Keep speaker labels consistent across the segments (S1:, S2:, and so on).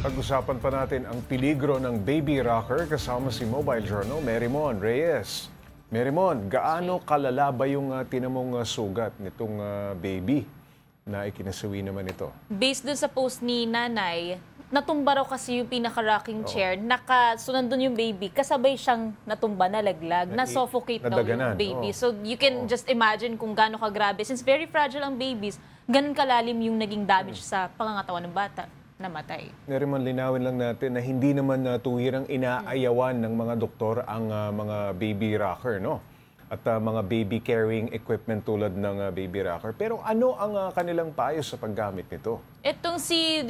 S1: Pag-usapan pa natin ang peligro ng baby rocker kasama si Mobile Journal, Merymon Reyes. Merymon, gaano kalala ba yung tinamong sugat nitong baby na ikinasawi naman ito?
S2: Based dun sa post ni nanay, natumba raw kasi yung pinaka-rocking chair, nakasunod dun yung baby, kasabay siyang natumba, nalaglag, na-suffocate daw yung baby. So you can just imagine kung gaano kagrabe. Since very fragile ang babies, ganun kalalim yung naging damage sa pangangatawan ng bata. Namatay.
S1: Merymon, linawin lang natin na hindi naman tuwirang inaayawan ng mga doktor ang mga baby rocker, no? At mga baby carrying equipment tulad ng baby rocker. Pero ano ang kanilang payo sa paggamit nito?
S2: Itong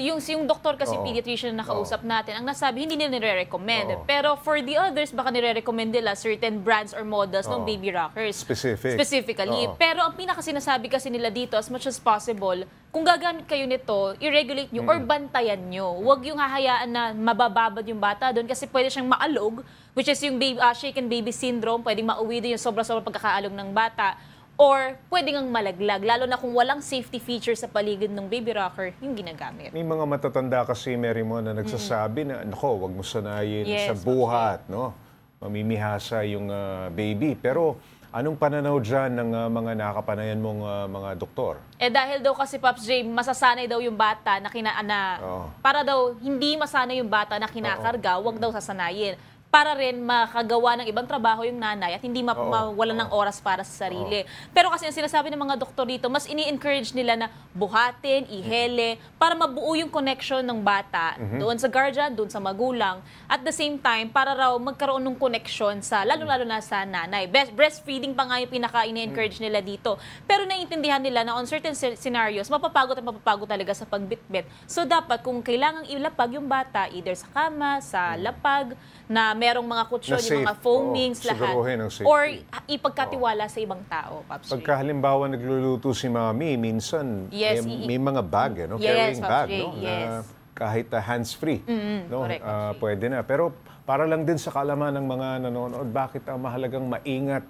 S2: yung doktor kasi pediatrician na nakausap natin, ang nasabi, hindi nila nire-recommend. Pero for the others, baka nire-recommend nila certain brands or models ng baby rockers. Specifically. Pero ang pinaka-sinasabi kasi nila dito, as much as possible, kung gagamit kayo nito, i-regulate nyo or bantayan nyo. Huwag yung hahayaan na mabababad yung bata doon kasi pwede siyang maalog, which is yung shaken baby syndrome, pwedeng mauwi doon yung sobra-sobra pagkakaalog ng bata. Or pwedeng ang malaglag, lalo na kung walang safety feature sa paligid ng baby rocker yung ginagamit.
S1: May mga matatanda kasi, Merymon, na nagsasabi na, nako, wag mo sanayin sa buhat, no? Mamimihasa yung baby. Pero anong pananaw dyan ng mga nakapanayan mong mga doktor?
S2: Dahil daw kasi, Pops J, masasanay daw yung bata na para daw hindi masanay yung bata na kinakarga, wag daw sasanayin. Para rin makagawa ng ibang trabaho yung nanay at hindi mawalan ng oras para sa sarili. Pero kasi ang sinasabi ng mga doktor dito, mas ini-encourage nila na buhatin, ihele, para mabuo yung connection ng bata doon sa guardian, doon sa magulang. At the same time, para raw magkaroon ng connection sa, lalo-lalo na sa nanay. Breastfeeding pa nga yung pinaka-ini-encourage nila dito. Pero naiintindihan nila na on certain scenarios, mapapagod at mapapagod talaga sa pagbitbit. So dapat kung kailangang ilapag yung bata, either sa kama, sa lapag, na merong mga kutsyon, yung mga foamings, lahat. Or ipagkatiwala sa ibang tao, Pops J.
S1: Pagka halimbawa nagluluto si Mami, minsan may mga bag, carrying bag, no? Na kahit hands-free, no? Pwede na. Pero para lang din sa kaalaman ng mga nanonood, bakit mahalagang maingat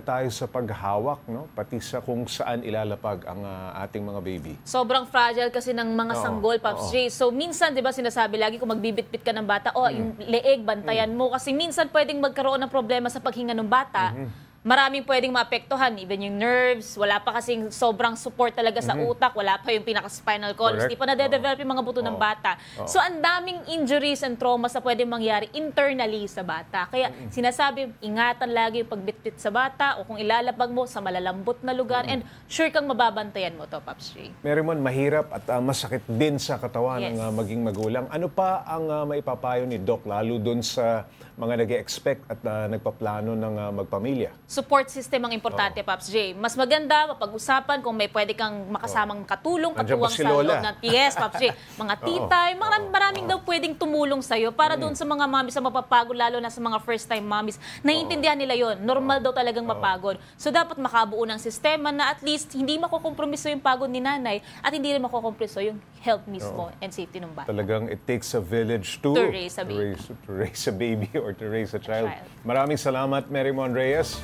S1: tayo sa paghawak, no? Pati sa kung saan ilalapag ang ating mga baby.
S2: Sobrang fragile kasi ng mga sanggol, Pops J. So minsan, di ba, sinasabi lagi kung magbibitbit ka ng bata, yung leeg, bantayan mo. Kasi minsan pwedeng magkaroon ng problema sa paghinga ng bata. Maraming pwedeng maapektuhan, even yung nerves, wala pa kasing sobrang support talaga sa utak, wala pa yung pinaka-spinal columns, hindi pa nade-develop yung mga buto ng bata. So ang daming injuries and traumas na pwedeng mangyari internally sa bata. Kaya sinasabi, ingatan lagi yung pagbitbit sa bata o kung ilalapag mo sa malalambot na lugar and sure kang mababantayan mo to, Pops J.
S1: Merymon, mahirap at masakit din sa katawan ng maging magulang. Ano pa ang maipapayo ni Doc, lalo dun sa mga nag-e-expect at nagpaplano ng magpamilya?
S2: Support system ang importante, Pops J. Mas maganda, mapag-usapan kung may pwede kang makasamang katulong, katuwang sa loob ng Pops J. Mga tita, maraming daw pwedeng tumulong sa'yo para doon sa mga mommies na mapapagod, lalo na sa mga first-time mommies. Naiintindihan nila yon. Normal daw talagang mapagod. So dapat makabuo ng sistema na at least hindi makukompromiso yung pagod ni nanay at hindi rin makukompromiso yung health mismo and safety ng bata.
S1: Talagang it takes a village to
S2: raise a baby.
S1: To raise a baby or to raise a child. Maraming salamat, Merymon Reyes.